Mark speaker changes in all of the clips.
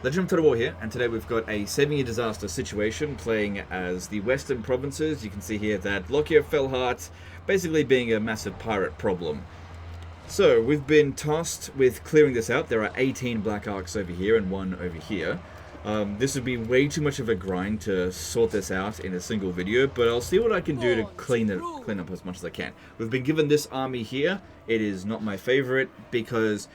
Speaker 1: Legend of Total War here, and today we've got a saving a disaster situation playing as the Western provinces. You can see here that Lockyer Fellheart basically being a massive pirate problem. So we've been tasked with clearing this out. There are 18 Black Arcs over here and one over here. This would be way too much of a grind to sort this out in a single video, but I'll see what I can do to clean up as much as I can. We've been given this army here. It is not my favorite because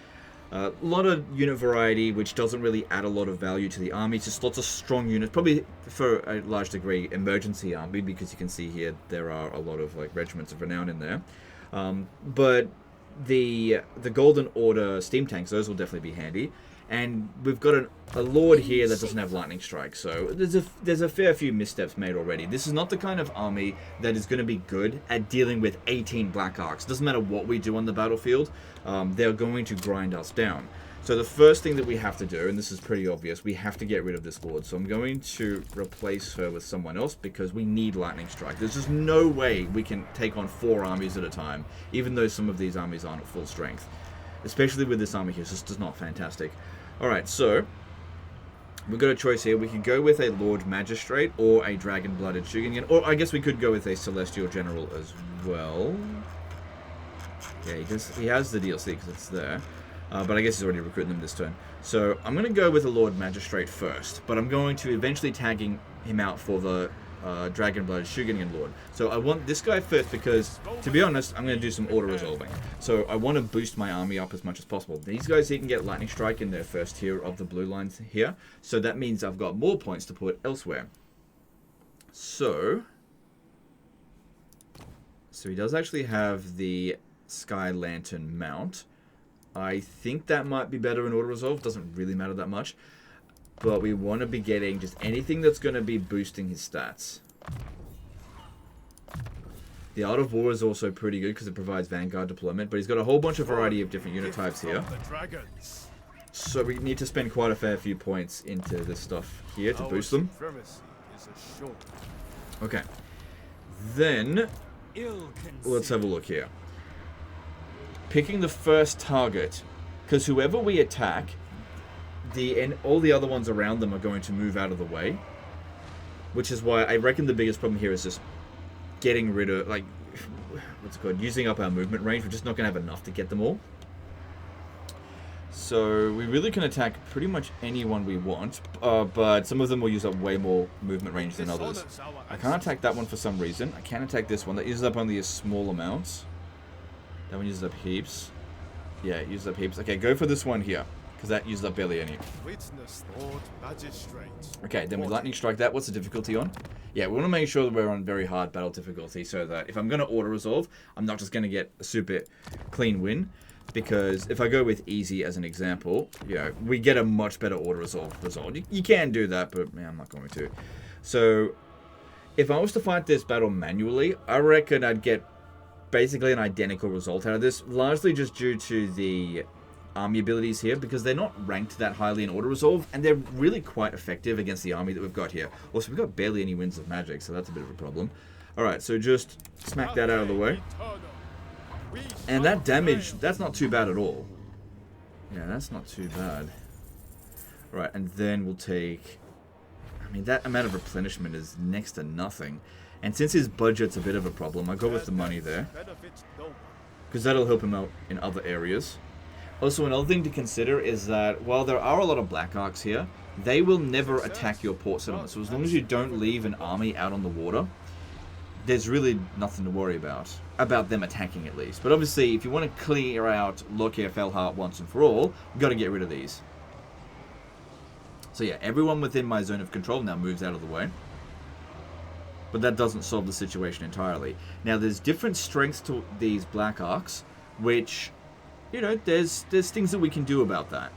Speaker 1: a lot of unit variety, which doesn't really add a lot of value to the army. It's just lots of strong units, probably for a large degree emergency army, because you can see here there are a lot of like regiments of renown in there. But the Golden Order steam tanks, those will definitely be handy. And we've got a lord here that doesn't have lightning strike, so there's a fair few missteps made already. This is not the kind of army that is going to be good at dealing with 18 Black Arcs. Doesn't matter what we do on the battlefield, they're going to grind us down. So the first thing that we have to do, and this is pretty obvious, we have to get rid of this lord. So I'm going to replace her with someone else because we need lightning strike. There's just no way we can take on 4 armies at a time, even though some of these armies aren't at full strength. Especially with this army here, it's just not fantastic. Alright, so we've got a choice here. We could go with a Lord Magistrate or a Dragon-Blooded Shugenyan, or I guess we could go with a Celestial General as well. Yeah, he has the DLC because it's there, but I guess he's already recruiting them this turn. So I'm going to go with a Lord Magistrate first, but I'm going to eventually tagging him out for the Dragon-Blooded Shugenyan Lord. So I want this guy first because, to be honest, I'm going to do some auto-resolving. So I want to boost my army up as much as possible. These guys here can get Lightning Strike in their first tier of the blue lines here. So that means I've got more points to put elsewhere. So he does actually have the Sky Lantern mount. I think that might be better in auto-resolve. Doesn't really matter that much. But we want to be getting just anything that's going to be boosting his stats. The Art of War is also pretty good because it provides Vanguard deployment, but he's got a whole bunch of variety of different unit types here. So we need to spend quite a fair few points into this stuff here to boost them. Okay. Then, let's have a look here. Picking the first target, because whoever we attack, all the other ones around them are going to move out of the way, which is why I reckon the biggest problem here is just getting rid of, like, what's it called, using up our movement range. We're just not going to have enough to get them all. So we really can attack pretty much anyone we want, but some of them will use up way more movement range than others. I can't attack that one for some reason. I can attack this one. That uses up only a small amount. That one uses up heaps. Yeah, it uses up heaps. Okay, go for this one here, because that uses up barely any. Okay, then we lightning strike that. What's the difficulty on? Yeah, we want to make sure that we're on very hard battle difficulty so that if I'm going to auto-resolve, I'm not just going to get a super clean win. Because if I go with easy as an example, you know, we get a much better auto-resolve result. You can do that, but man, I'm not going to. So, if I was to fight this battle manually, I reckon I'd get basically an identical result out of this. Largely just due to the army abilities here, because they're not ranked that highly in auto-resolve, and they're really quite effective against the army that we've got here. Also, we've got barely any wins of magic, so that's a bit of a problem. Alright, so just smack that out of the way. And that damage, that's not too bad at all. Yeah, that's not too bad. Alright, and then we'll take... I mean, that amount of replenishment is next to nothing. And since his budget's a bit of a problem, I go with the money there. Because that'll help him out in other areas. Also, another thing to consider is that while there are a lot of Black Arcs here, they will never attack your port settlement. So as long as you don't leave an army out on the water, there's really nothing to worry about them attacking at least. But obviously, if you want to clear out Lockyer Fellheart once and for all, you've got to get rid of these. So yeah, everyone within my zone of control now moves out of the way. But that doesn't solve the situation entirely. Now, there's different strengths to these Black Arcs, which, you know, there's things that we can do about that.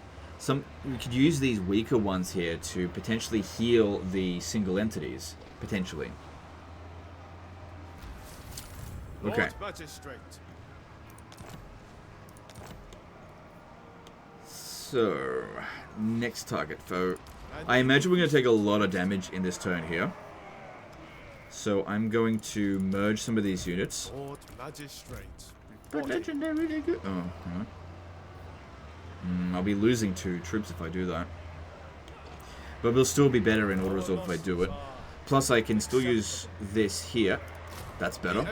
Speaker 1: We could use these weaker ones here to potentially heal the single entities, potentially. Okay. So, next target foe. I imagine we're going to take a lot of damage in this turn here. So I'm going to merge some of these units. But legendary, they go. Oh, hang on. I'll be losing 2 troops if I do that. But we'll still be better in auto-resolve if I do it. Plus, I can still use this here. That's better.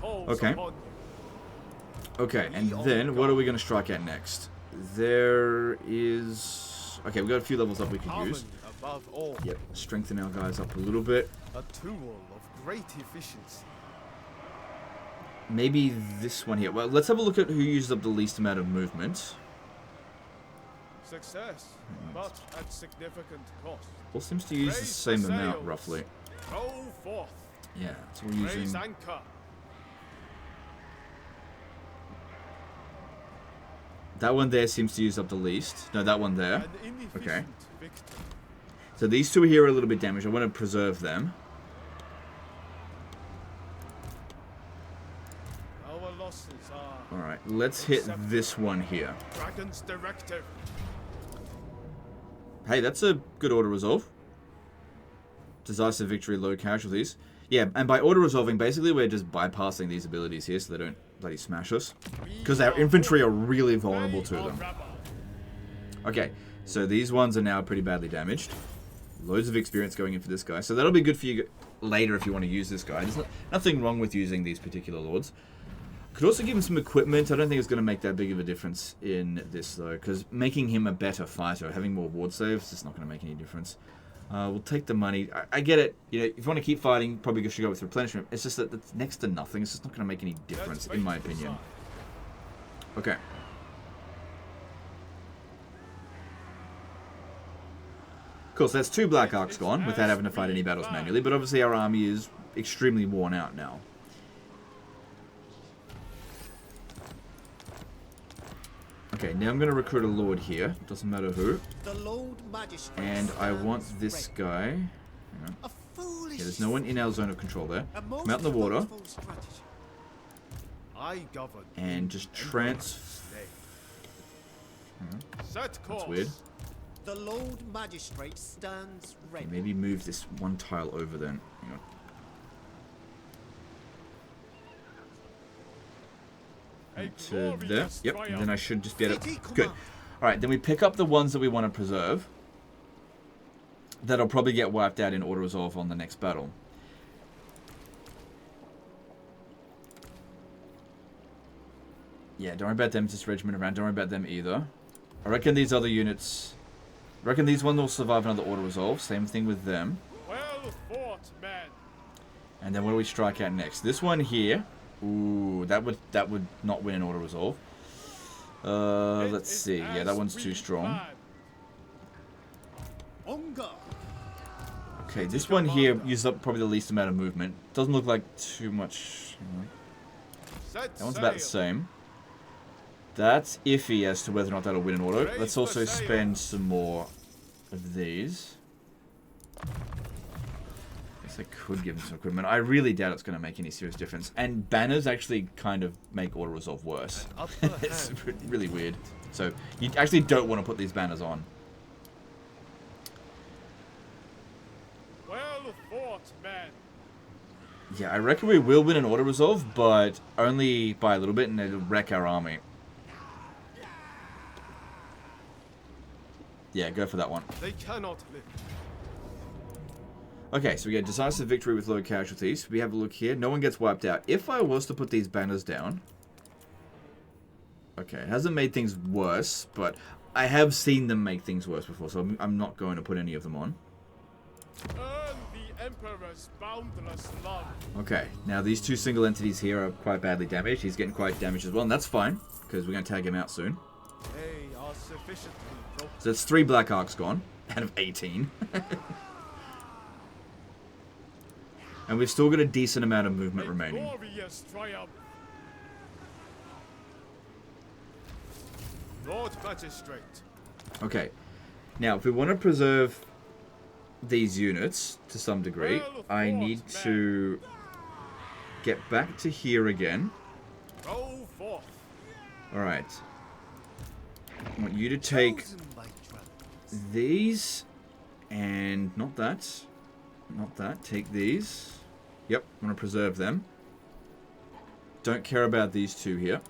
Speaker 1: Okay. Okay, and then what are we going to strike at next? There is... Okay, we've got a few levels up we can use. Yep, strengthen our guys up a little bit.
Speaker 2: A tool of great efficiency.
Speaker 1: Maybe this one here. Well, let's have a look at who uses up the least amount of movement.
Speaker 2: Success, but at significant cost.
Speaker 1: All seems to use the same amount, roughly.
Speaker 2: Go forth.
Speaker 1: Yeah, so we're using...
Speaker 2: Anchor.
Speaker 1: That one there seems to use up the least. No, that one there. Okay. So these two here are a little bit damaged. I want to preserve them.
Speaker 2: Our losses are...
Speaker 1: Alright, let's hit this one here.
Speaker 2: Dragon's directive.
Speaker 1: Hey, that's a good auto-resolve. Decisive victory, low casualties. Yeah, and by auto-resolving, basically we're just bypassing these abilities here so they don't bloody smash us. Because our infantry are really vulnerable to them. Okay, so these ones are now pretty badly damaged. Loads of experience going in for this guy. So that'll be good for you later if you want to use this guy. There's nothing wrong with using these particular lords. Could also give him some equipment. I don't think it's going to make that big of a difference in this, though. Because making him a better fighter, having more ward saves, it's not going to make any difference. We'll take the money. I get it. You know, if you want to keep fighting, probably should go with replenishment. It's just that it's next to nothing. It's just not going to make any difference, in my opinion. Okay. Cool, so that's 2 Black Arcs gone, without having to fight any battles manually. But obviously our army is extremely worn out now. Okay, now I'm going to recruit a lord here. Doesn't matter who. And I want this guy. Hang on. Yeah, there's no one in our zone of control there. Come out in the water. And just That's weird.
Speaker 3: The Lord Magistrate stands ready.
Speaker 1: Okay, maybe move this one tile over then. Hang on. To there. Yep, and then I should just be able to... Good. Alright, then we pick up the ones that we want to preserve. That'll probably get wiped out in auto-resolve on the next battle. Yeah, don't worry about them, just regiment around. Don't worry about them either. I reckon these other units... I reckon these ones will survive another auto-resolve. Same thing with them.
Speaker 2: Well fought, man.
Speaker 1: And then what do we strike at next? This one here... Ooh, that would not win an auto-resolve. Let's see. Yeah, that one's too strong. Okay, this one here uses up probably the least amount of movement. Doesn't look like too much. That one's about the same. That's iffy as to whether or not that'll win an auto. Let's also spend some more of these. I could give him some equipment. I really doubt it's going to make any serious difference. And banners actually kind of make auto-resolve worse. It's really weird. So you actually don't want to put these banners on.
Speaker 2: Well fought, man.
Speaker 1: Yeah, I reckon we will win an auto-resolve, but only by a little bit, and it'll wreck our army. Yeah, go for that one.
Speaker 2: They cannot live.
Speaker 1: Okay, so we get decisive victory with low casualties. We have a look here. No one gets wiped out. If I was to put these banners down... Okay, it hasn't made things worse, but I have seen them make things worse before, so I'm not going to put any of them on.
Speaker 2: Earn the Emperor's boundless love.
Speaker 1: Okay, now these two single entities here are quite badly damaged. He's getting quite damaged as well, and that's fine, because we're going to tag him out soon.
Speaker 2: They are sufficiently broken.
Speaker 1: So that's 3 Black Arcs gone, out of 18. And we've still got a decent amount of movement remaining.
Speaker 2: Glorious triumph. Lord Magistrate.
Speaker 1: Okay. Now, if we want to preserve these units to some degree, I need to get back to here again.
Speaker 2: Go forth.
Speaker 1: Alright. I want you to take these and not that. Not that. Take these. Yep, I want to preserve them. Don't care about these two here.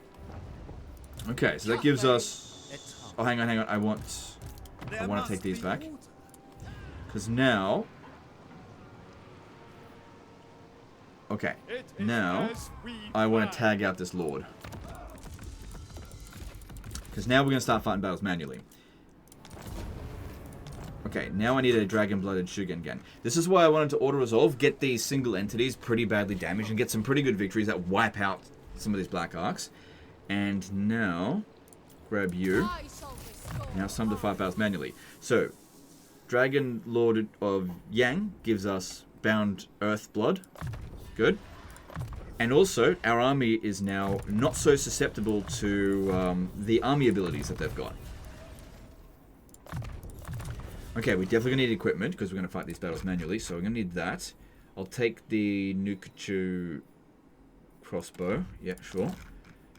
Speaker 1: Okay, so that gives us... Oh, hang on. I want to take these back. Because now... Okay,
Speaker 2: It is
Speaker 1: now
Speaker 2: as we
Speaker 1: I want to
Speaker 2: plan.
Speaker 1: tag out this Lord. Because now we're going to start fighting battles manually. Okay, now I need a Dragon-Blooded Shugengan. This is why I wanted to auto-resolve, get these single entities pretty badly damaged, and get some pretty good victories that wipe out some of these Black Arcs. And now, grab you. Now it's time to fight battles manually. So, Dragon Lord of Yang gives us Bound Earth Blood. Good. And also, our army is now not so susceptible to the army abilities that they've got. Okay, we definitely need equipment because we're going to fight these battles manually, so we're going to need that. I'll take the Nukachu crossbow. Yeah, sure.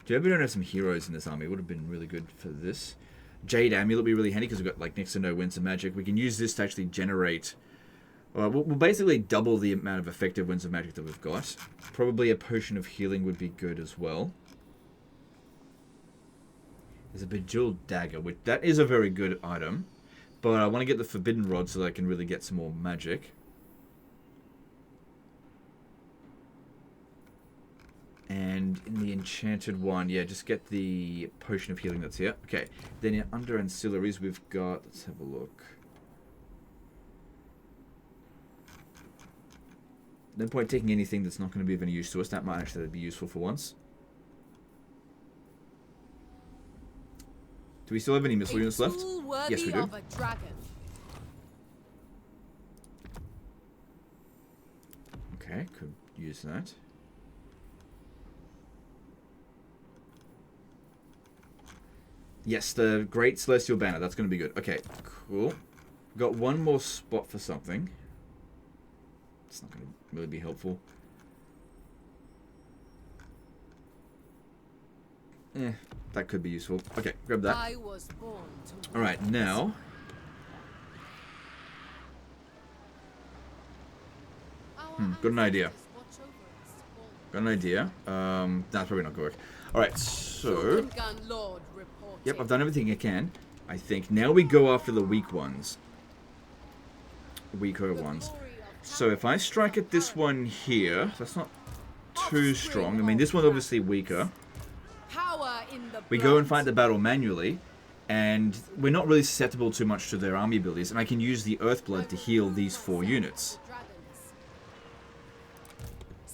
Speaker 1: Do you ever have some heroes in this army? It would have been really good for this. Jade Amulet would be really handy because we've got like next to no winds of magic. We can use this to actually generate... we'll basically double the amount of effective winds of magic that we've got. Probably a potion of healing would be good as well. There's a bejeweled dagger, which that is a very good item. But I want to get the forbidden rod so that I can really get some more magic. And in the enchanted one, yeah, just get the potion of healing that's here. Okay, then in under ancillaries we've got, let's have a look. No point taking anything that's not going to be of any use to us. That might actually be useful for once. Do we still have any missile units left? Yes, we do.
Speaker 4: Of a dragon.
Speaker 1: Okay, could use that. Yes, the Great Celestial Banner. That's going to be good. Okay, cool. Got one more spot for something. It's not going to really be helpful. That could be useful. Okay, grab that.
Speaker 4: I was born to
Speaker 1: Alright, now... got an idea. Got an idea. That's probably not going to work. Alright, so... Yep, I've done everything I can, I think. Now we go after the weak ones. Weaker ones. So if I strike at this one here, that's not too strong. I mean, this one's obviously weaker. We go and fight the battle manually, and we're not really susceptible too much to their army abilities, and I can use the Earthblood to heal these 4 units.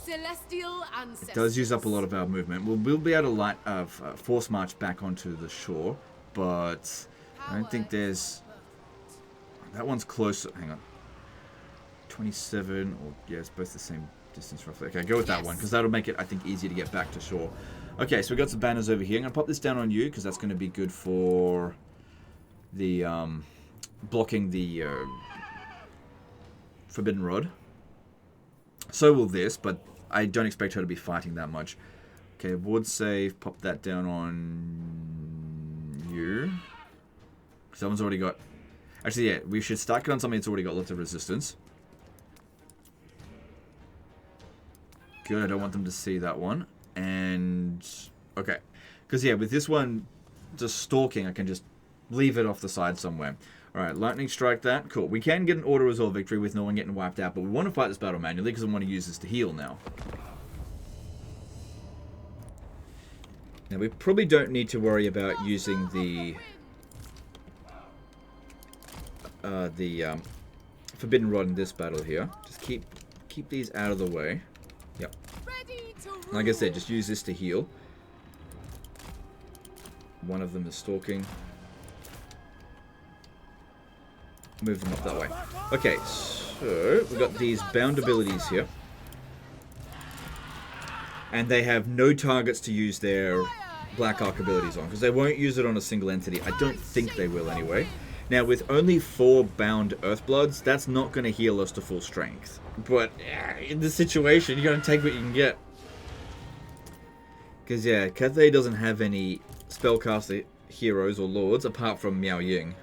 Speaker 1: It does use up a lot of our movement. We'll be able to force march back onto the shore, but I don't think there's... That one's close. Hang on. 27, or yeah, it's both the same distance roughly. Okay, go with that one, because that'll make it, I think, easier to get back to shore. Okay, so we've got some banners over here. I'm going to pop this down on you, because that's going to be good for the, blocking the Forbidden Rod. So will this, but I don't expect her to be fighting that much. Okay, ward save, pop that down on you. Someone's already got... Actually, yeah, we should stack it on something that's already got lots of resistance. Good, I don't want them to see that one. And... Okay. Because, yeah, with this one just stalking, I can just leave it off the side somewhere. Alright, lightning strike that. Cool. We can get an auto-resolve victory with no one getting wiped out, but we want to fight this battle manually because I want to use this to heal now. Now, we probably don't need to worry about using the Forbidden Rod in this battle here. Just keep these out of the way. Yep. Like I said, just use this to heal. One of them is stalking. Move them up that way. Okay, so we've got these bound abilities here. And they have no targets to use their Black Arc abilities on, because they won't use it on a single entity. I don't think they will anyway. Now, with only 4 bound Earthbloods, that's not going to heal us to full strength. But in this situation, you're going to take what you can get. Because, yeah, Cathay doesn't have any spellcaster heroes or lords apart from Miao Ying.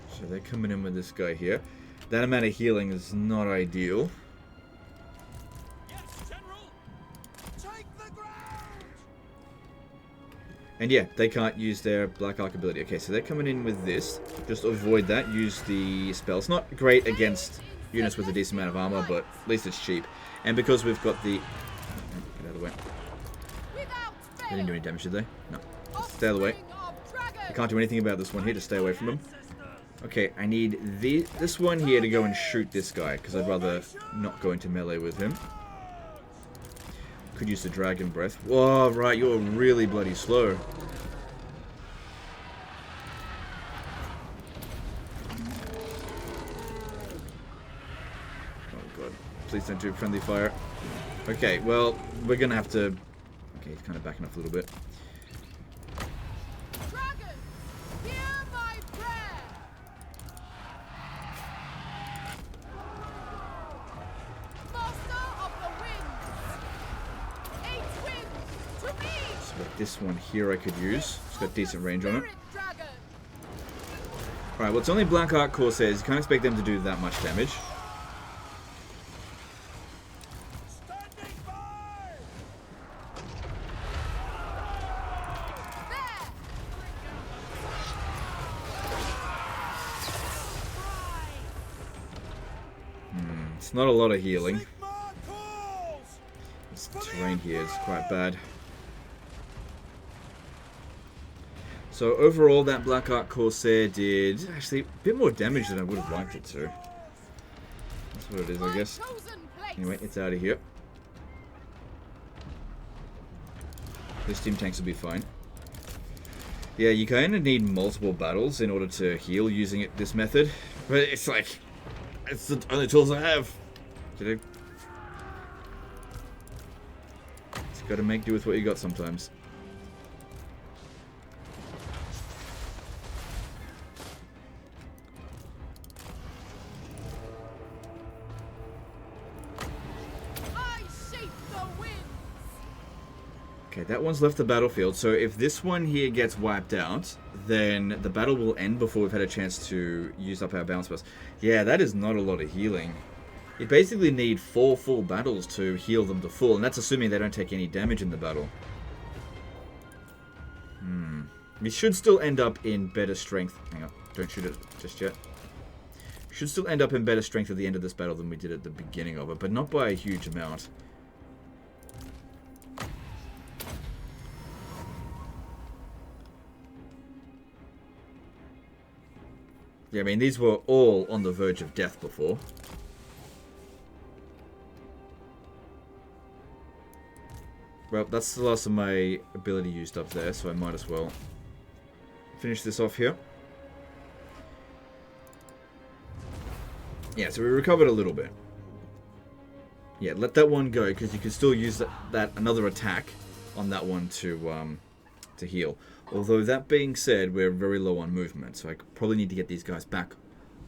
Speaker 1: So they're coming in with this guy here. That amount of healing is not ideal.
Speaker 3: Yes, General! Take the ground!
Speaker 1: And yeah, they can't use their Black Arc ability. Okay, so they're coming in with this. Just avoid that. Use the spell. It's not great against units with a decent amount of armor, but at least it's cheap. And because we've got the... Get out of the way. They didn't do any damage, did they? No. Just stay out of the way. I can't do anything about this one here. Just stay away from them. Okay, I need this one here to go and shoot this guy, because I'd rather not go into melee with him. Could use the Dragon Breath. Oh, right, you're really bloody slow. Oh god, please don't do friendly fire. Okay, well, we're gonna have to... Okay, he's kind of backing off a little bit.
Speaker 4: Dragon, hear my prayer. Master of the winds, eight winds to me.
Speaker 1: So like this one here I could use. It's got decent range on it.
Speaker 4: Spirit dragon.
Speaker 1: Alright, well it's only Black Arc Corsairs. You can't expect them to do that much damage. It's not a lot of healing. This terrain here is quite bad. So overall, that Black Arc Corsair did actually a bit more damage than I would have liked it to. That's what it is, I guess. Anyway, it's out of here. These team tanks will be fine. Yeah, you kind of need multiple battles in order to heal using this method. But it's like... It's the only tools I have. You know? Just gotta make do with what you got sometimes.
Speaker 4: I shape the winds.
Speaker 1: Okay, that one's left the battlefield, so if this one here gets wiped out, then the battle will end before we've had a chance to use up our balance spells. Yeah, that is not a lot of healing. You basically need 4 full battles to heal them to full, and that's assuming they don't take any damage in the battle. We should still end up in better strength. Hang on, don't shoot it just yet. Should still end up in better strength at the end of this battle than we did at the beginning of it, but not by a huge amount. Yeah, I mean, these were all on the verge of death before. Well, that's the last of my ability used up there, so I might as well finish this off here. Yeah, so we recovered a little bit. Yeah, let that one go, because you can still use that another attack on that one to heal. Although, that being said, we're very low on movement, so I probably need to get these guys back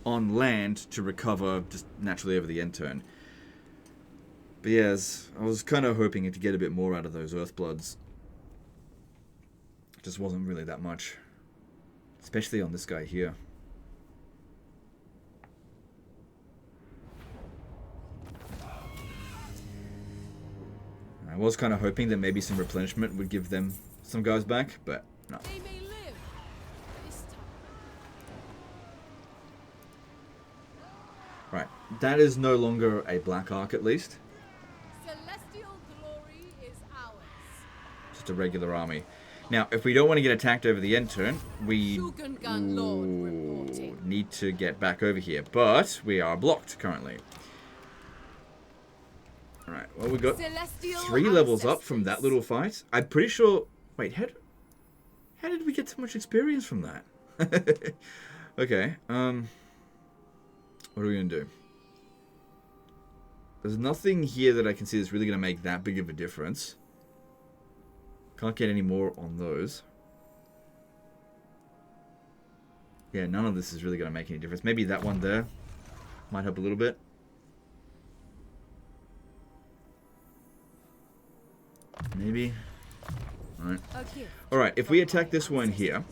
Speaker 1: on land to recover just naturally over the end turn. But yeah, I was kind of hoping to get a bit more out of those Earthbloods. It just wasn't really that much. Especially on this guy here. I was kind of hoping that maybe some replenishment would give them some guys back, but no.
Speaker 4: They may live this time.
Speaker 1: Right, that is no longer a Black Arc at least.
Speaker 4: Celestial glory is ours.
Speaker 1: Just a regular army. Now, if we don't want to get attacked over the end turn, we
Speaker 4: Shogun Lord reporting.
Speaker 1: need to get back over here. But we are blocked currently. Alright, well we got
Speaker 4: Celestial
Speaker 1: 3 levels up from that
Speaker 4: ancestors.
Speaker 1: little fight. I'm pretty sure... Wait, how did we get so much experience from that? Okay, what are we going to do? There's nothing here that I can see that's really going to make that big of a difference. Can't get any more on those. Yeah, none of this is really going to make any difference. Maybe that one there might help a little bit. Maybe. Alright. Alright, if we attack this one here,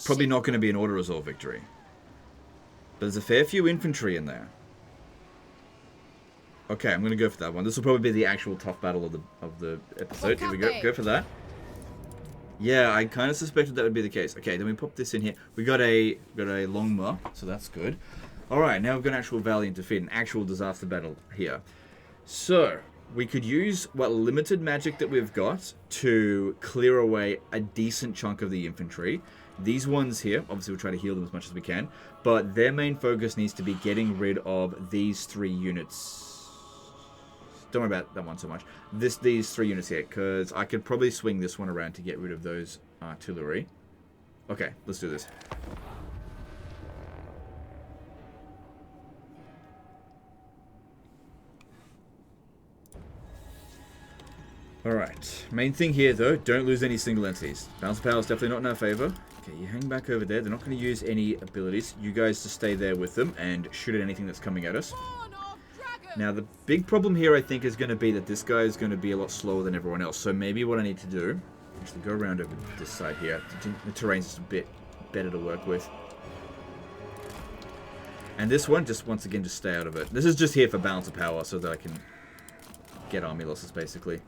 Speaker 1: probably not going to be an auto-resolve victory. But there's a fair few infantry in there. Okay, I'm going to go for that one. This will probably be the actual tough battle of the episode. Here we go. Go for that. Yeah, I kind of suspected that would be the case. Okay, then we pop this in here. We got a long mark, so that's good. All right, now we've got an actual valiant defeat, an actual disaster battle here. So we could use what limited magic that we've got to clear away a decent chunk of the infantry. These ones here, obviously we'll try to heal them as much as we can, but their main focus needs to be getting rid of these 3 units. Don't worry about that one so much. These 3 units here, because I could probably swing this one around to get rid of those artillery. Okay, let's do this. Alright, main thing here though, don't lose any single entities. Balance of power is definitely not in our favor. Okay, you hang back over there. They're not going to use any abilities. You guys just stay there with them and shoot at anything that's coming at us. Now, the big problem here, I think, is going to be that this guy is going to be a lot slower than everyone else. So maybe what I need to do, actually go around over this side here. The terrain's just a bit better to work with. And this one, just once again, just stay out of it. This is just here for balance of power so that I can get army losses, basically.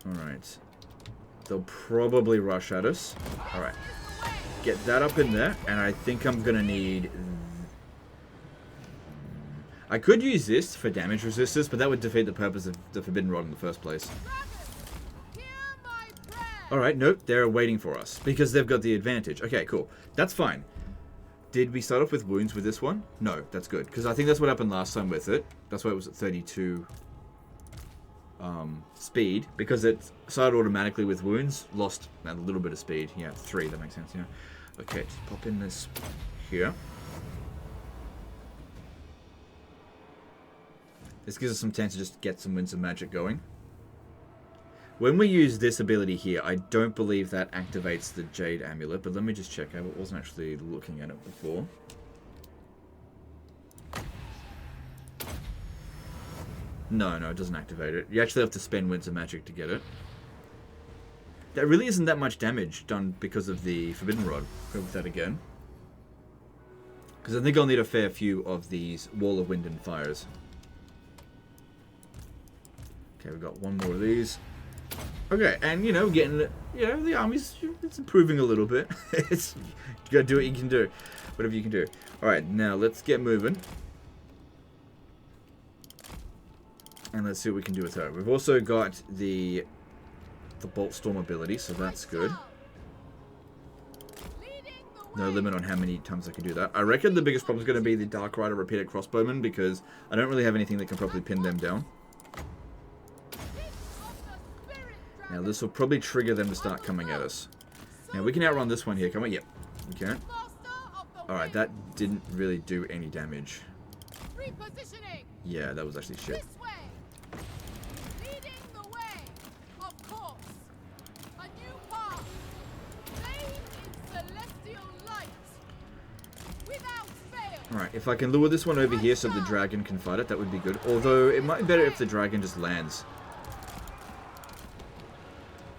Speaker 1: Alright. They'll probably rush at us. Alright. Get that up in there, and I think I'm going to need... I could use this for damage resistors, but that would defeat the purpose of the Forbidden Rod in the first place. Alright, nope, they're waiting for us, because they've got the advantage. Okay, cool. That's fine. Did we start off with wounds with this one? No, that's good, because I think that's what happened last time with it. That's why it was at 32 speed, because it started automatically with wounds, lost a little bit of speed. Yeah, 3, that makes sense, yeah. Okay, just pop in this here. This gives us some chance to just get some winds of magic going. When we use this ability here, I don't believe that activates the Jade Amulet, but let me just check. I wasn't actually looking at it before. No, it doesn't activate it. You actually have to spend winds of magic to get it. There really isn't that much damage done because of the Forbidden Rod. Go with that again. Because I think I'll need a fair few of these Wall of Wind and Fires. Okay, we've got one more of these. Okay, and getting, the army's, it's improving a little bit. You gotta do what you can do. Whatever you can do. Alright, now let's get moving. And let's see what we can do with her. We've also got the Bolt Storm ability, so that's good. No limit on how many times I can do that. I reckon the biggest problem is going to be the Dark Rider Repeated Crossbowmen, because I don't really have anything that can properly pin them down. Now this will probably trigger them to start coming at us. Now we can outrun this one here, can we? Yep, we can. Alright, that didn't really do any damage. Yeah, that was actually shit. Alright, if I can lure this one over here so the dragon can fight it, that would be good. Although, it might be better if the dragon just lands.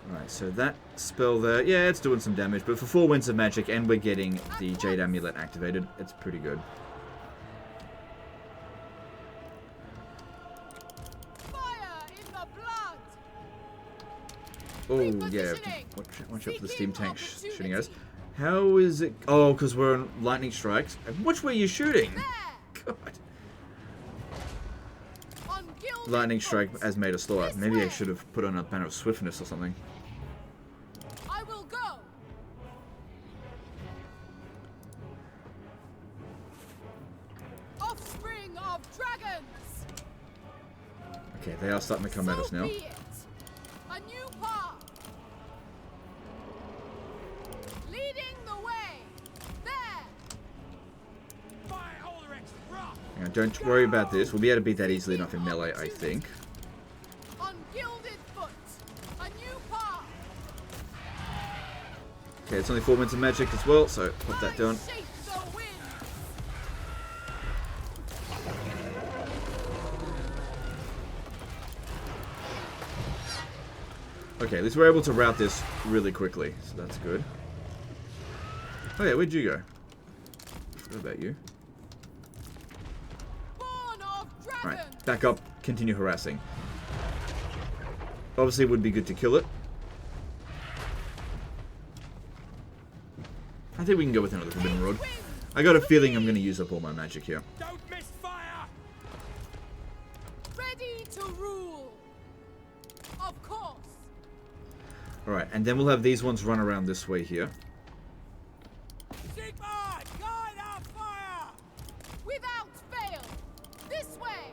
Speaker 1: Alright, so that spell there, yeah, it's doing some damage, but for 4 winds of magic and we're getting the Jade Amulet activated, it's pretty good. Oh, yeah, watch out for the steam tank shooting at us. How is it? Oh, because we're on lightning strikes. Which way are you shooting? God. Lightning strike has made us slower. Maybe I should have put on a banner of swiftness or something.
Speaker 4: I will go. Offspring of dragons.
Speaker 1: Okay, they are starting to come at us now.
Speaker 4: A new path. Leading the way. There.
Speaker 1: Now, don't worry about this. We'll be able to beat that easily enough in melee, I think.
Speaker 4: On gilded foot. A new path.
Speaker 1: Okay, it's only 4 minutes of magic as well, so put that down.
Speaker 4: Shape the wind.
Speaker 1: Okay, at least we're able to route this really quickly, so that's good. Oh yeah, where'd you go? What about you?
Speaker 4: Born of
Speaker 1: Right,
Speaker 4: dragons.
Speaker 1: back up, continue harassing. Obviously it would be good to kill it. I think we can go with another Forbidden Rod. I got a feeling I'm going to use up all my magic here.
Speaker 2: Don't miss fire!
Speaker 4: Ready to rule. Of course.
Speaker 1: Alright, and then we'll have these ones run around this way here.
Speaker 2: Sigmar, guide our fire!
Speaker 4: Without fail. This way.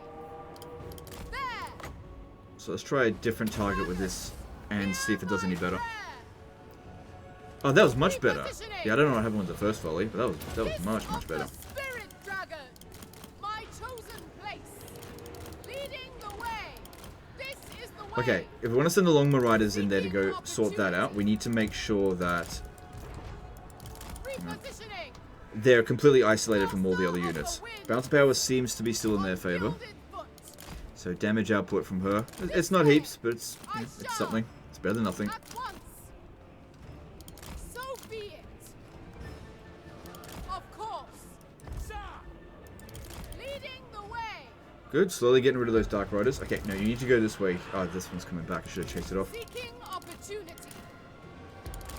Speaker 4: There.
Speaker 1: So let's try a different target with this and see if it does any better.
Speaker 4: There.
Speaker 1: Oh, that was much better. Yeah, I don't know what happened with the first volley, but that was
Speaker 4: This
Speaker 1: much
Speaker 4: of
Speaker 1: better.
Speaker 4: the Spirit Dragon. My chosen place. Leading the way. This is the way.
Speaker 1: Okay, if we want to send the Longma Riders in there to go sort that out, we need to make sure that
Speaker 4: Repositioning.
Speaker 1: they're completely isolated from all the other units. Bounce power seems to be still in their favor.
Speaker 4: Gilded foot.
Speaker 1: So damage output from her. It's not heaps, but it's something. It's better than nothing.
Speaker 4: At once. So be it. Of course.
Speaker 2: Sir!
Speaker 4: Leading the way.
Speaker 1: Good, slowly getting rid of those Dark Riders. Okay, no, you need to go this way. Oh, this one's coming back. I should have chased it off.
Speaker 4: Seeking opportunity.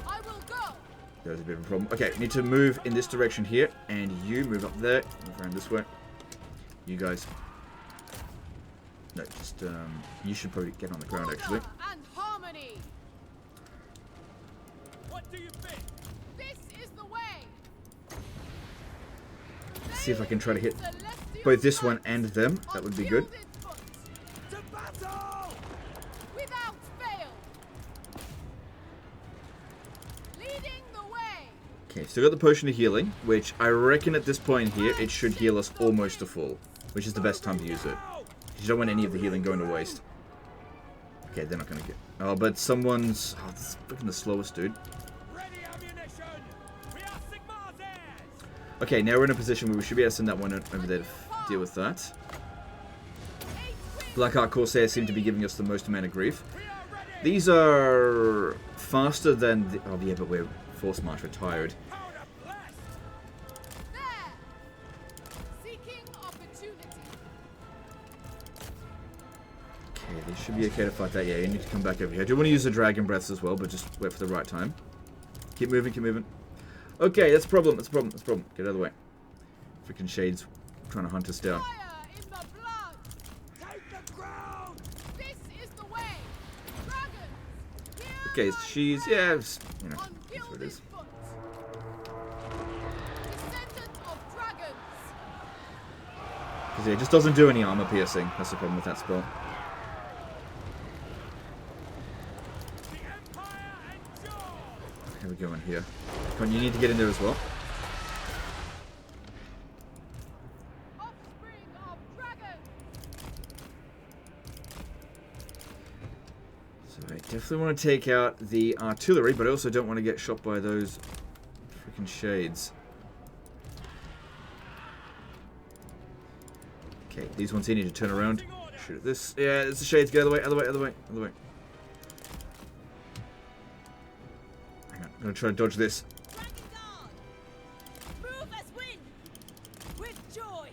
Speaker 4: I will go.
Speaker 1: There's a bit of a problem. Okay, need to move in this direction here, and you move up there. Move around this way. You guys. No, just, you should probably get on the ground, actually.
Speaker 4: Order and harmony.
Speaker 2: What do you think?
Speaker 4: This is the way.
Speaker 1: See if I can try to hit
Speaker 4: Celestial
Speaker 1: both this one
Speaker 4: strike
Speaker 1: and them. That would be good.
Speaker 4: on gilded foot.
Speaker 2: To battle!
Speaker 4: Without fail. Leading the way.
Speaker 1: Okay, still got the Potion of Healing, which I reckon at this point here, it should heal us almost to full, which is the best time to use it. You don't want any of the healing going to waste. Okay, they're not going to get... Oh, but someone's... Oh, this is freaking the slowest dude.
Speaker 2: Ready ammunition! We are Sigmar's heirs!
Speaker 1: Okay, now we're in a position where we should be able to send that one over there to deal with that. Blackheart Corsairs seem to be giving us the most amount of grief.
Speaker 2: We are ready!
Speaker 1: These are faster than... Oh, yeah, but we're Force March retired.
Speaker 2: Powder blast!
Speaker 4: There. Seeking opportunity.
Speaker 1: Okay, they should be okay to fight that. Yeah, you need to come back over here. I do want to use the Dragon Breaths as well, but just wait for the right time. Keep moving, keep moving. Okay, that's a problem, that's a problem, that's a problem. Get out of the way. Freaking Shades trying to hunt us down.
Speaker 4: Fire in the blood.
Speaker 2: Take the ground!
Speaker 4: This is the way. Dragons. Hear
Speaker 1: Okay,
Speaker 4: my
Speaker 1: she's...
Speaker 4: prayer.
Speaker 1: Yeah, you know,
Speaker 4: On
Speaker 1: that's what it
Speaker 4: gilded
Speaker 1: is.
Speaker 4: foot. Descendant of dragons.
Speaker 1: Because yeah, it just doesn't do any armor piercing. That's the problem with that spell.
Speaker 2: The Empire endures!
Speaker 1: Here we go in here. Come on, you need to get in there as well.
Speaker 4: Offspring of dragons.
Speaker 1: So I definitely want to take out the artillery, but I also don't want to get shot by those freaking Shades. Okay, these ones here need to turn around. Shoot at this. Yeah, it's the Shades. Get out of the way, out of the way, out of the way, out of the way. Hang on, I'm going to try to dodge this.
Speaker 5: Dragon Guard! Move as wind! With joy!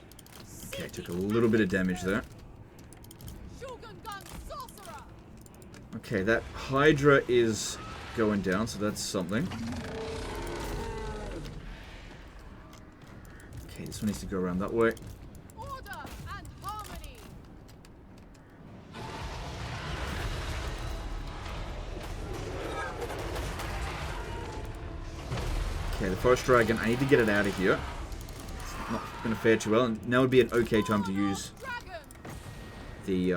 Speaker 1: Okay, took a little bit of damage there.
Speaker 4: Shogun gun sorcerer.
Speaker 1: Okay, that Hydra is going down, so that's something. Okay, this one needs to go around that way.
Speaker 4: Order and harmony.
Speaker 1: Okay, the Forest Dragon, I need to get it out of here. It's not going to fare too well, and now would be an okay time to use
Speaker 4: Dragon.
Speaker 1: the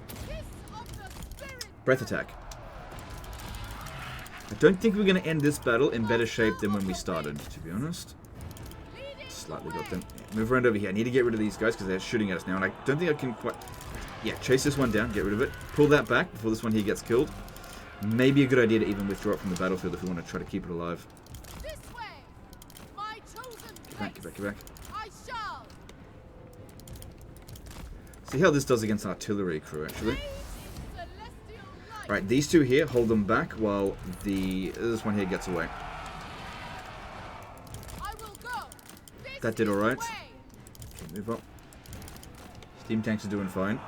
Speaker 4: Kiss of the spirit.
Speaker 1: Breath Attack. I don't think we're going to end this battle in better shape than when we started, to be honest.
Speaker 4: Leading
Speaker 1: Slightly
Speaker 4: the
Speaker 1: got them.
Speaker 4: way.
Speaker 1: Yeah, move around over here. I need to get rid of these guys because they're shooting at us now, and I don't think I can quite... Yeah, chase this one down, get rid of it. Pull that back before this one here gets killed. Maybe a good idea to even withdraw it from the battlefield if we want to try to keep it alive.
Speaker 4: This way. My chosen
Speaker 1: Get back, get back, get back.
Speaker 4: I shall.
Speaker 1: See how this does against artillery crew, actually.
Speaker 4: Bathe in celestial light.
Speaker 1: Right, these two here, hold them back while this one here gets away.
Speaker 4: I will go. This
Speaker 1: That did
Speaker 4: is the
Speaker 1: alright.
Speaker 4: way.
Speaker 1: Okay, move up. Steam tanks are doing fine.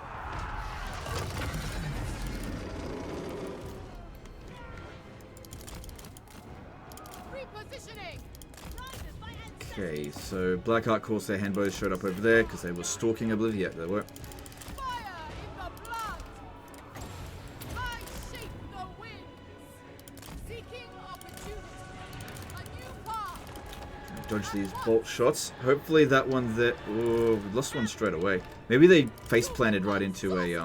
Speaker 4: Repositioning.
Speaker 1: Okay, so Blackheart Corsair handbows showed up over there because they were stalking, I believe. Yeah, they were.
Speaker 4: Fire in the blood. I shape the winds. Seeking opportunity. A new path.
Speaker 1: Dodge these bolt shots. Hopefully that one there... Oh, we lost one straight away. Maybe they face planted right into a...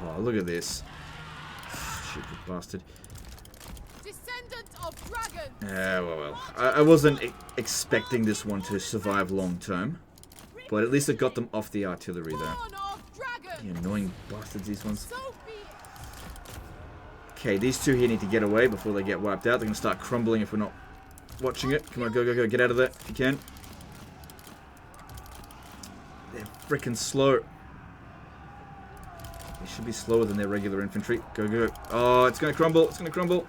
Speaker 1: Oh, look at this. Stupid bastard.
Speaker 4: Descendant of dragon.
Speaker 1: Yeah, well. I wasn't expecting this one to survive long term. But at least it got them off the artillery there.
Speaker 4: Born of dragon.
Speaker 1: The annoying bastards, these ones.
Speaker 4: So be it.
Speaker 1: Okay, these two here need to get away before they get wiped out. They're going to start crumbling if we're not watching it. Come on, go, go, go. Get out of there if you can. They're freaking slow. They should be slower than their regular infantry. Go, go, go. Oh, it's going to crumble. It's going to crumble.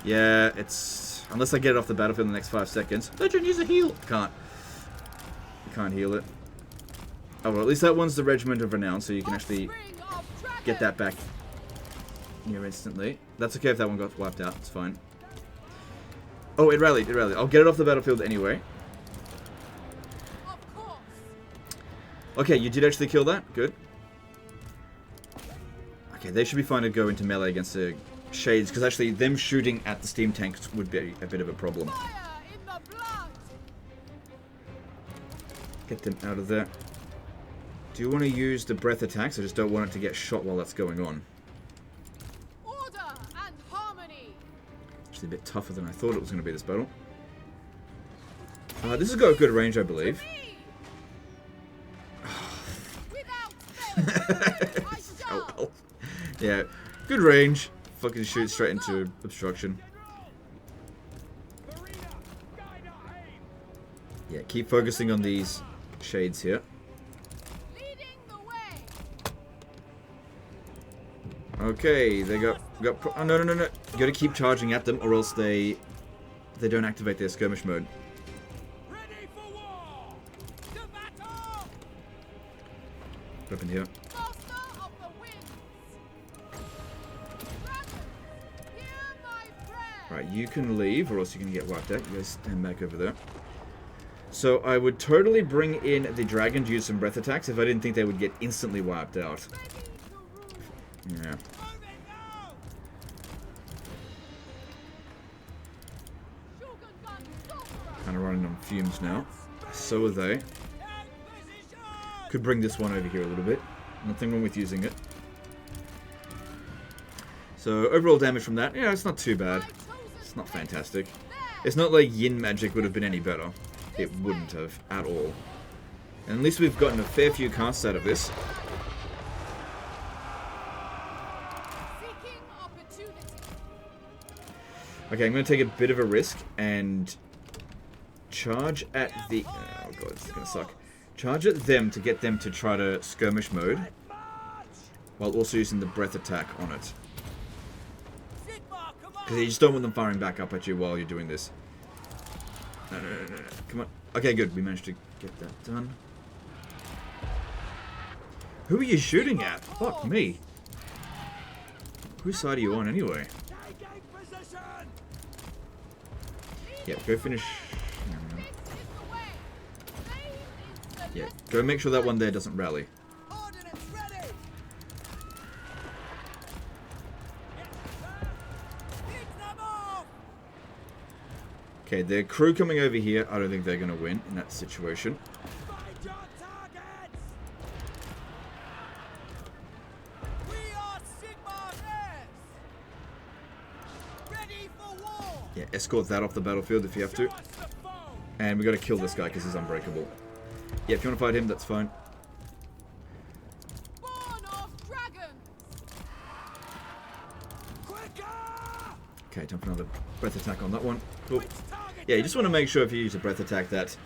Speaker 1: Yeah, it's... Unless I get it off the battlefield in the next 5 seconds. Legend, use a heal. Can't. You can't heal it. Oh, well, at least that one's the Regiment of Renown, so you can actually get that back near instantly. That's okay if that one got wiped out. It's fine. Oh, it rallied. It rallied. I'll get it off the battlefield anyway.
Speaker 4: Of course.
Speaker 1: Okay, you did actually kill that. Good. Okay, they should be fine to go into melee against the Shades, because actually them shooting at the steam tanks would be a bit of a problem.
Speaker 4: Fire in the blood.
Speaker 1: Get them out of there. Do you want to use the breath attacks? I just don't want it to get shot while that's going on.
Speaker 4: Order and harmony.
Speaker 1: Actually a bit tougher than I thought it was going to be, this battle. This has got a good range, I believe.
Speaker 4: Without fail. I shall.
Speaker 1: Oh, well. Yeah, good range. Fucking shoot straight into obstruction. Yeah, keep focusing on these shades here.
Speaker 4: Leading the way.
Speaker 1: Okay, they got oh, no. You gotta keep charging at them or else they don't activate their skirmish mode.
Speaker 2: Ready for war! To battle!
Speaker 1: Weapon here.
Speaker 4: Master of the winds. Dragon, hear my prayer.
Speaker 1: Right, you can leave or else you're gonna get wiped out. You guys stand back over there. So I would totally bring in the dragon to use some breath attacks if I didn't think they would get instantly wiped out.
Speaker 4: Ready to rule.
Speaker 1: Yeah.
Speaker 2: Move it now!
Speaker 4: Shogun gun sorcerer.
Speaker 1: Kind of running on fumes now. So are they.
Speaker 2: Take position!
Speaker 1: Could bring this one over here a little bit. Nothing wrong with using it. So overall damage from that, yeah, it's not too bad.
Speaker 4: My chosen
Speaker 1: It's not
Speaker 4: place.
Speaker 1: fantastic.
Speaker 4: There.
Speaker 1: It's not like yin magic would have been any better. It wouldn't have at all. And at least we've gotten a fair few casts out of this.
Speaker 4: Seeking opportunity.
Speaker 1: Okay, I'm going to take a bit of a risk and charge at the... Oh god, this is going to suck. Charge at them to get them to try to skirmish mode, while also using the breath attack on it.
Speaker 2: Sigma, come
Speaker 1: Because
Speaker 2: on!
Speaker 1: you just don't want them firing back up at you while you're doing this. No. Come on. Okay, good. We managed to get that done. Who are you shooting at? Fuck me. Whose side are you on anyway?
Speaker 2: Taking position!
Speaker 1: Yeah, go finish.
Speaker 4: This is the way. Faith is the
Speaker 1: Yeah,
Speaker 4: destiny.
Speaker 1: go make sure that one there doesn't rally.
Speaker 2: Ordnance ready! Pick them off!
Speaker 1: Okay, their crew coming over here. I don't think they're going to win in that situation.
Speaker 2: Find your targets! We are Sigma heirs! Ready for war!
Speaker 1: Yeah, escort that off the battlefield if you have to.
Speaker 2: Show us the foe!
Speaker 1: And we got to kill this guy because he's unbreakable. Yeah, if you want to fight him, that's fine.
Speaker 4: Born of dragons.
Speaker 2: Quicker!
Speaker 1: Okay, time for another breath attack on that one. Cool.
Speaker 2: Which target?
Speaker 1: Yeah, you just want to make sure if you use a breath attack that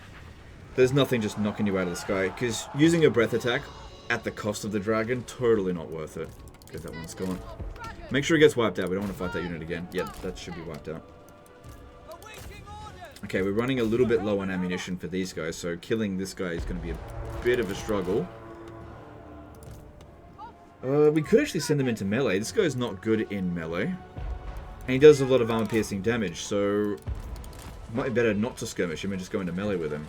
Speaker 1: there's nothing just knocking you out of the sky. Because using a breath attack at the cost of the dragon, totally not worth it. Okay, that one's gone.
Speaker 4: Of dragons.
Speaker 1: Make sure it gets wiped out. We don't want to fight that unit again. Yeah, that should be wiped out.
Speaker 2: Awaiting orders!
Speaker 1: Okay, we're running a little bit low on ammunition for these guys, so killing this guy is going to be a bit of a struggle. We could actually send them into melee. This guy's not good in melee. And he does a lot of armor-piercing damage, so... It might be better not to skirmish him and just go into melee with him.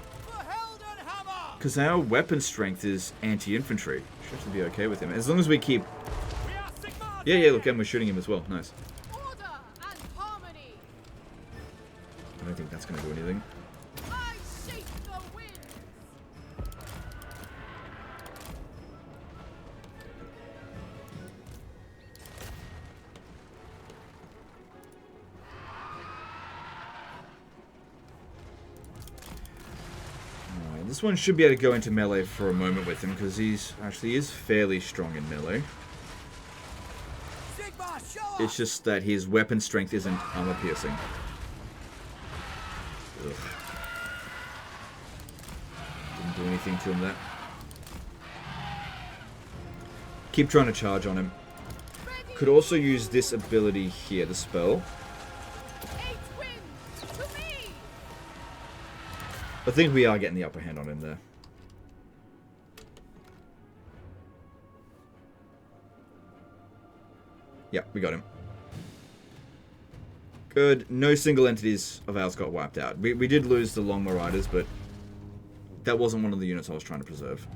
Speaker 1: Because our weapon strength is anti-infantry. Should actually be okay with him. As long as we keep... Yeah, look, and we're shooting him as well. Nice.
Speaker 4: Order and harmony.
Speaker 1: I don't think that's going to do anything.
Speaker 4: I shape the winds.
Speaker 1: Alright, this one should be able to go into melee for a moment with him, because he's actually is fairly strong in melee. It's just that his weapon strength isn't armor piercing. Ugh. Didn't do anything to him there. Keep trying to charge on him. Could also use this ability here, the spell. I think we are getting the upper hand on him there. Yeah, we got him. Good. No single entities of ours got wiped out. We did lose the Long Marauders, but that wasn't one of the units I was trying to preserve.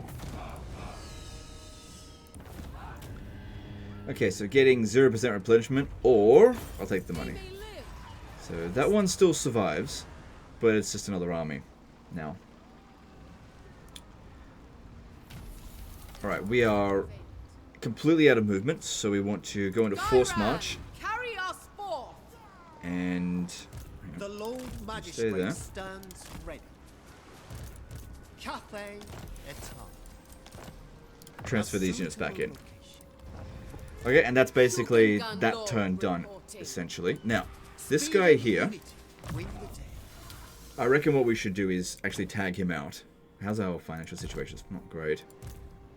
Speaker 1: Okay, so getting 0% replenishment, or I'll take the money. So that one still survives, but it's just another army now. Alright, we are completely out of movement, so we want to go into force march.
Speaker 4: Carry us forth.
Speaker 1: And
Speaker 3: The Lord
Speaker 1: there.
Speaker 3: Magistrate stands ready. Cathay Etat.
Speaker 1: transfer these units back in. Okay, and that's basically that turn done, essentially. Now, this guy here, I reckon what we should do is actually tag him out. How's our financial situation? It's not great.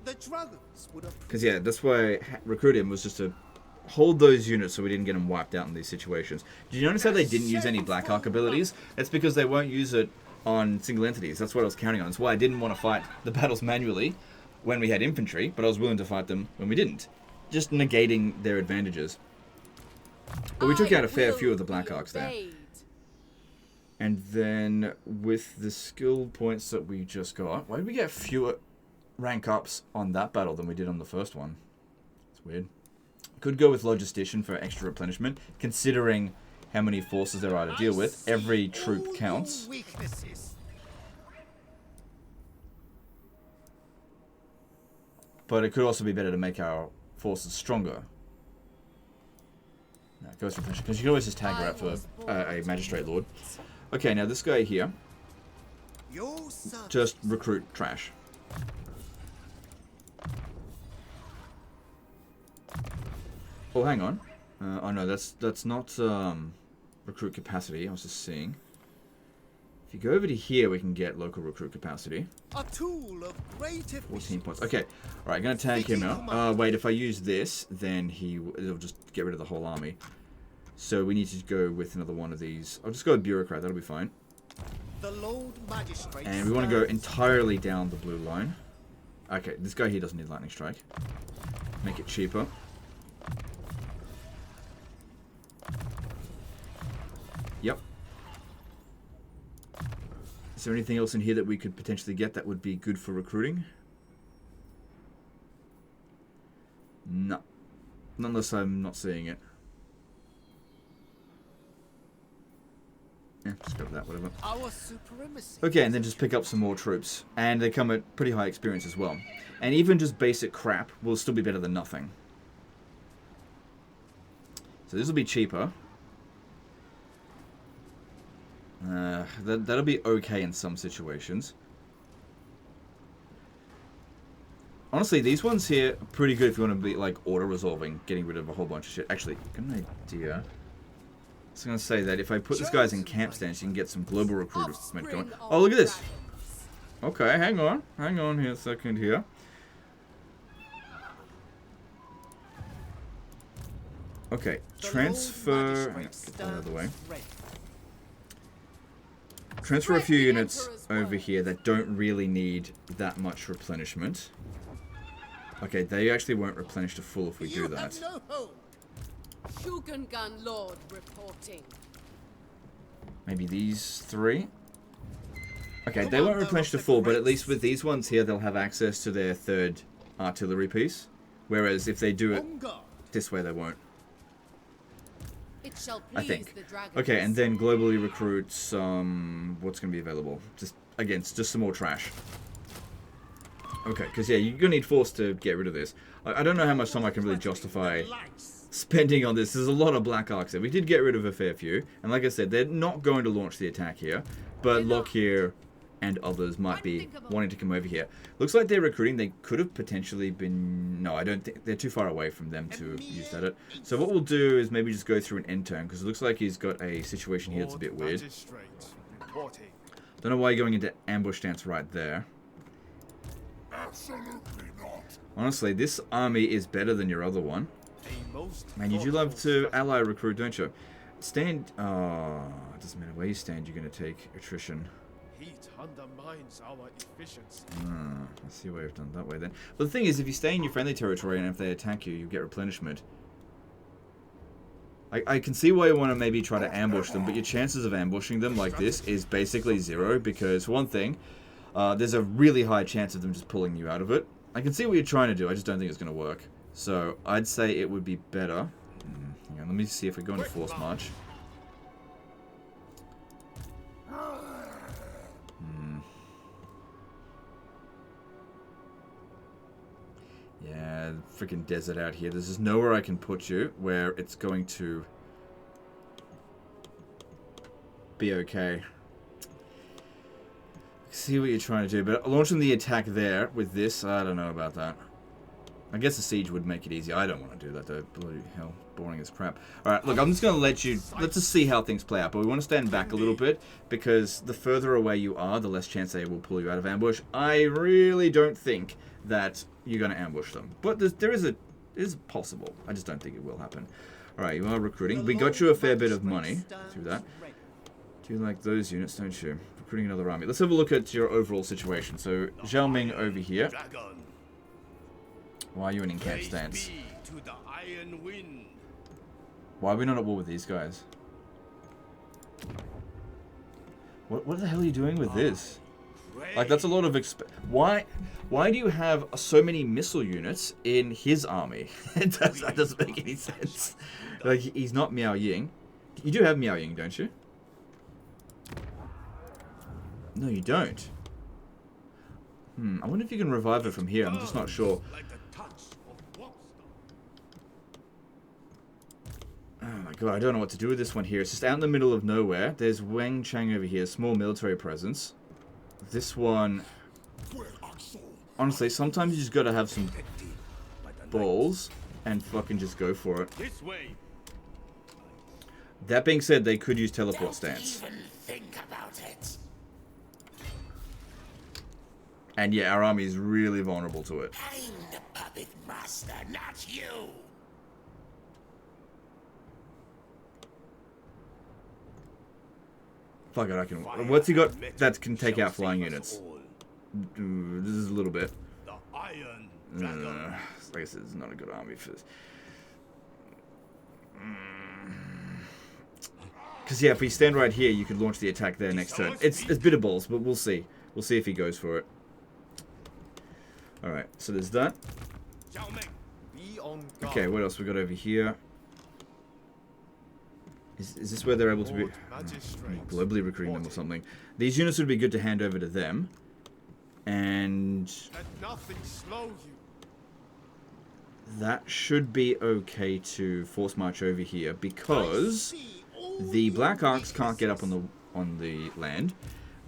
Speaker 3: The dragons would have
Speaker 1: Because, yeah, that's why I recruited him, was just to hold those units so we didn't get them wiped out in these situations. Did you notice how they didn't use any Black Arc abilities? That's because they won't use it on single entities. That's what I was counting on. That's why I didn't want to fight the battles manually when we had infantry, but I was willing to fight them when we didn't. Just negating their advantages. But we took out a fair few of the Black Arcs there. And then with the skill points that we just got, why did we get fewer rank ups on that battle than we did on the first one? It's weird. Could go with Logistician for extra replenishment, considering how many forces there are to deal with. Every troop counts. But it could also be better to make our forces stronger. No, it goes for replenishment, because you can always just tag her out for a Magistrate Lord. Okay, now this guy here, just recruit trash. Oh, hang on. Oh no, that's not recruit capacity. I was just seeing. If you go over to here, we can get local recruit capacity.
Speaker 3: A tool of great
Speaker 1: 14 points. Okay, all right. Gonna tag him out. Wait, if I use this, then it'll just get rid of the whole army. So we need to go with another one of these. I'll just go with Bureaucrat. That'll be fine.
Speaker 3: The Lord Magistrate
Speaker 1: and we want to go entirely down the blue line. Okay, this guy here doesn't need Lightning Strike. Make it cheaper. Yep. Is there anything else in here that we could potentially get that would be good for recruiting? No. Not unless I'm not seeing it. Yeah, just go with that, whatever.
Speaker 3: Our supremacy.
Speaker 1: Okay, and then just pick up some more troops. And they come at pretty high experience as well. And even just basic crap will still be better than nothing. So this will be cheaper. That'll be okay in some situations. Honestly, these ones here are pretty good if you want to be like auto-resolving, getting rid of a whole bunch of shit. Actually, got an idea. I was going to say that if I put this guys in camp stance, you can get some global recruitment going. Oh, look at this. Okay, hang on. Hang on here a second here. Okay, transfer... Hang on, get that out of the way. Transfer a few units over here that don't really need that much replenishment. Okay, they actually won't replenish to full if we do that.
Speaker 4: Shugengun Lord reporting.
Speaker 1: Maybe these 3? Okay, they won't replenish to 4, but at least with these ones here, they'll have access to their 3rd artillery piece. Whereas if they do it this way, they won't.
Speaker 4: It shall
Speaker 1: I
Speaker 4: please
Speaker 1: think.
Speaker 4: the dragons.
Speaker 1: Okay, and then globally recruit some... What's going to be available? Just, again, it's just some more trash. Okay, because yeah, you're going to need force to get rid of this. I don't know how much time I can really justify spending on this. There's a lot of Black Arcs there. We did get rid of a fair few. And like I said, they're not going to launch the attack here. But Lockyer and others might be wanting to come over here. Looks like they're recruiting. They could have potentially been... No, I don't think... They're too far away from them to use that. So what we'll do is maybe just go through an end turn. Because it looks like he's got a situation here that's a bit weird. Don't know why you're going into ambush stance right there.
Speaker 6: Absolutely not.
Speaker 1: Honestly, this army is better than your other one. Man, you do love to ally recruit, don't you? Stand... Oh, it doesn't matter where you stand, you're going to take attrition.
Speaker 2: Heat undermines our efficiency.
Speaker 1: I see why you've done that way then. But the thing is, if you stay in your friendly territory and if they attack you, you get replenishment. I can see why you want to maybe try to ambush them, but your chances of ambushing them like this is basically 0, because for one thing, there's a really high chance of them just pulling you out of it. I can see what you're trying to do, I just don't think it's going to work. So, I'd say it would be better. Hang on, let me see if we go into force march. Yeah, freaking desert out here. There's just nowhere I can put you where it's going to be okay. See what you're trying to do, but launching the attack there with this, I don't know about that. I guess a siege would make it easy. I don't want to do that though. Bloody hell, boring as crap. Alright, look, I'm just going to let you... Let's just see how things play out. But we want to stand back a little bit, because the further away you are, the less chance they will pull you out of ambush. I really don't think that you're going to ambush them. But it is possible. I just don't think it will happen. Alright, you are recruiting. We got you a fair bit of money through that. Do you like those units, don't you? Recruiting another army. Let's have a look at your overall situation. So, Zhao Ming over here. Why are you in camp stance? Why are we not at war with these guys? What the hell are you doing with this? Like, that's a lot of Why do you have so many missile units in his army? That doesn't make any sense. Like, he's not Miao Ying. You do have Miao Ying, don't you? No, you don't. I wonder if you can revive it from here. I'm just not sure. Oh my god, I don't know what to do with this one here. It's just out in the middle of nowhere. There's Wang Chang over here, small military presence. This one... Honestly, sometimes you just gotta have some balls and fucking just go for it. That being said, they could use teleport stance. And yeah, our army is really vulnerable to it.
Speaker 6: I'm the puppet master, not you.
Speaker 1: Fuck it, I can... What's he got that can take out flying units? This is a little bit. Like I said, it's not a good army for this. Because yeah, if we stand right here, you could launch the attack there next turn. It's bitter balls, but we'll see. We'll see if he goes for it. Alright, so there's that. Okay, what else we got over here? Is this where they're able to be globally recruiting them or something? These units would be good to hand over to them. And that should be okay to force march over here because the Black Arcs can't get up on the land,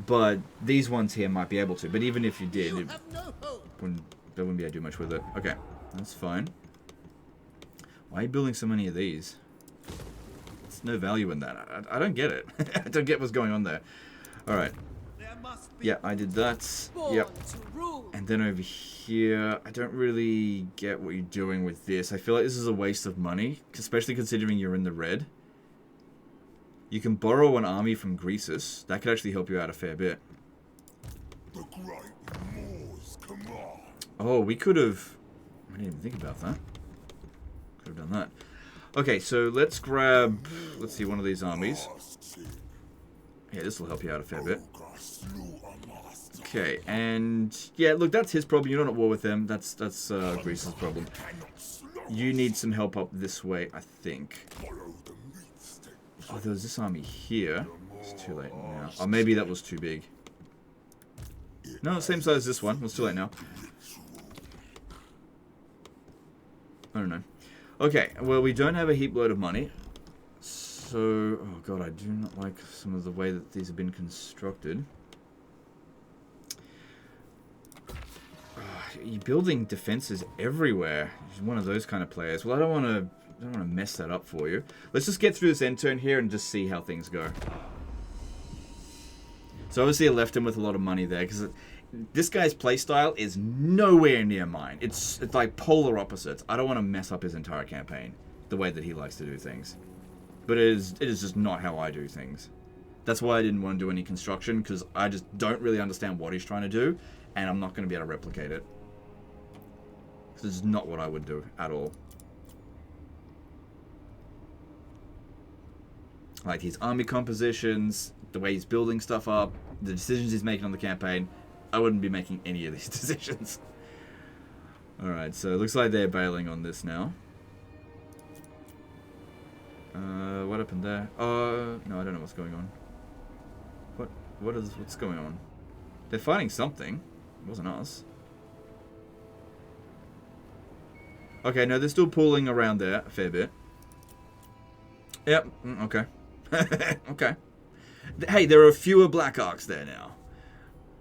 Speaker 1: but these ones here might be able to. But even if you did, they wouldn't be able to do much with it. Okay, that's fine. Why are you building so many of these? There's no value in that. I don't get it. I don't get what's going on there. Alright. Yeah, I did that. Yep. And then over here, I don't really get what you're doing with this. I feel like this is a waste of money, especially considering you're in the red. You can borrow an army from Greasus. That could actually help you out a fair bit.
Speaker 6: The great Moor's command.
Speaker 1: Oh, we could have... I didn't even think about that. Could have done that. Okay, so let's grab, let's see, one of these armies. Yeah, this will help you out a fair bit. Okay, and yeah, look, that's his problem. You're not at war with them. That's Greece's problem. You need some help up this way, I think. Oh, there was this army here. It's too late now. Oh, maybe that was too big. No, same size as this one. It's too late now. I don't know. Okay, well, we don't have a heap load of money. So, oh god, I do not like some of the way that these have been constructed. You're building defenses everywhere. You're one of those kind of players. Well, I don't want to mess that up for you. Let's just get through this end turn here and just see how things go. So obviously I left him with a lot of money there because this guy's playstyle is nowhere near mine. It's like polar opposites. I don't want to mess up his entire campaign the way that he likes to do things. But it is just not how I do things. That's why I didn't want to do any construction, because I just don't really understand what he's trying to do, and I'm not going to be able to replicate it. This is not what I would do at all. Like his army compositions, the way he's building stuff up, the decisions he's making on the campaign, I wouldn't be making any of these decisions. Alright, so it looks like they're bailing on this now. What happened there? No, I don't know what's going on. What's going on? They're fighting something. It wasn't us. Okay, no, they're still pulling around there a fair bit. Yep, okay. Okay. Hey, there are fewer Black Arcs there now.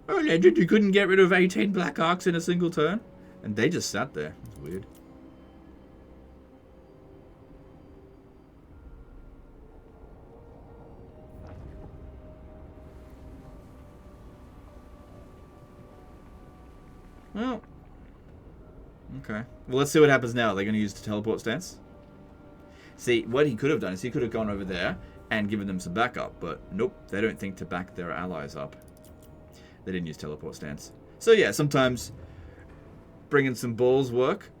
Speaker 1: Oh, legend, you couldn't get rid of 18 Black Arcs in a single turn? And they just sat there. It's weird. Well, okay. Well, let's see what happens now. Are they going to use the teleport stance? See, what he could have done is he could have gone over there and given them some backup, but nope, they don't think to back their allies up. They didn't use teleport stance. So yeah, sometimes bringing some balls work.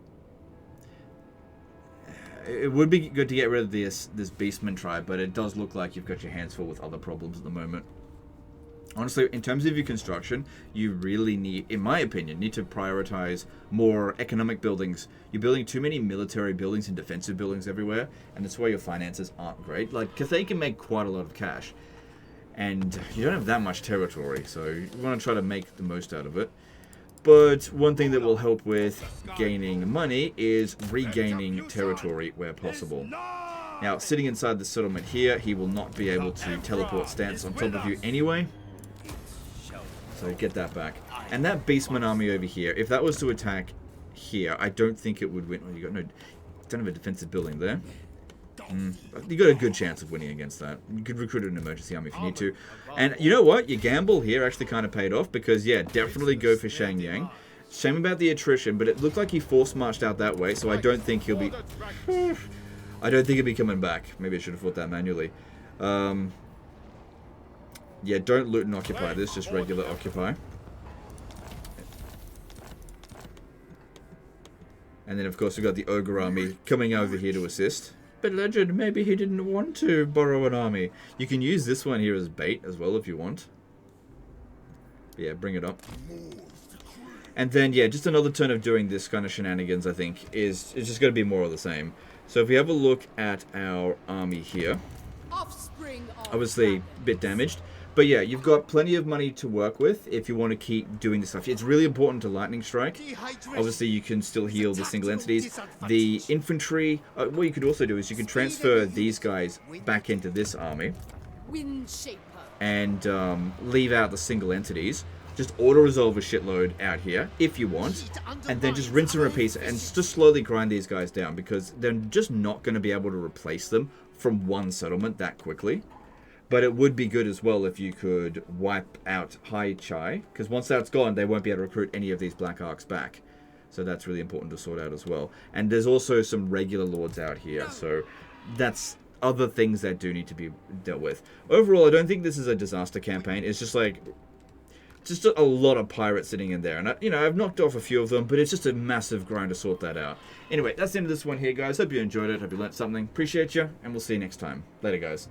Speaker 1: It would be good to get rid of this Beastman tribe, but it does look like you've got your hands full with other problems at the moment. Honestly, in terms of your construction, you really need, in my opinion, need to prioritize more economic buildings. You're building too many military buildings and defensive buildings everywhere, and that's why your finances aren't great. Like, Cathay can make quite a lot of cash, and you don't have that much territory, so you want to try to make the most out of it. But one thing that will help with gaining money is regaining territory where possible. Now, sitting inside the settlement here, he will not be able to teleport stance on top of you anyway. So get that back. And that Beastman army over here, if that was to attack here, I don't think it would win. Oh, you got no, don't have a defensive building there. You got a good chance of winning against that. You could recruit an emergency army if you need to. And you know what? Your gamble here actually kind of paid off because, yeah, definitely go for Shangyang. Shame about the attrition, but it looked like he force marched out that way, so I don't think he'll be... I don't think he'll be coming back. Maybe I should have fought that manually. Yeah, don't loot and occupy this, just regular occupy. And then, of course, we've got the Ogre army coming over here to assist. But Legend, maybe he didn't want to borrow an army. You can use this one here as bait as well if you want. But yeah, bring it up. And then, yeah, just another turn of doing this kind of shenanigans, I think, is it's just going to be more of the same. So if we have a look at our army here, obviously a bit damaged. But yeah, you've got plenty of money to work with if you want to keep doing this stuff. It's really important to Lightning Strike. Obviously, you can still heal the single entities. The infantry, what you could also do is you can transfer these guys back into this army and leave out the single entities. Just auto-resolve a shitload out here, if you want, and then just rinse and repeat and just slowly grind these guys down because they're just not going to be able to replace them from one settlement that quickly. But it would be good as well if you could wipe out Hai Chai, because once that's gone, they won't be able to recruit any of these Black Arcs back. So that's really important to sort out as well. And there's also some regular lords out here, so that's other things that do need to be dealt with. Overall, I don't think this is a disaster campaign. It's just like, just a lot of pirates sitting in there. And, I've knocked off a few of them, but it's just a massive grind to sort that out. Anyway, that's the end of this one here, guys. Hope you enjoyed it. Hope you learnt something. Appreciate you, and we'll see you next time. Later, guys.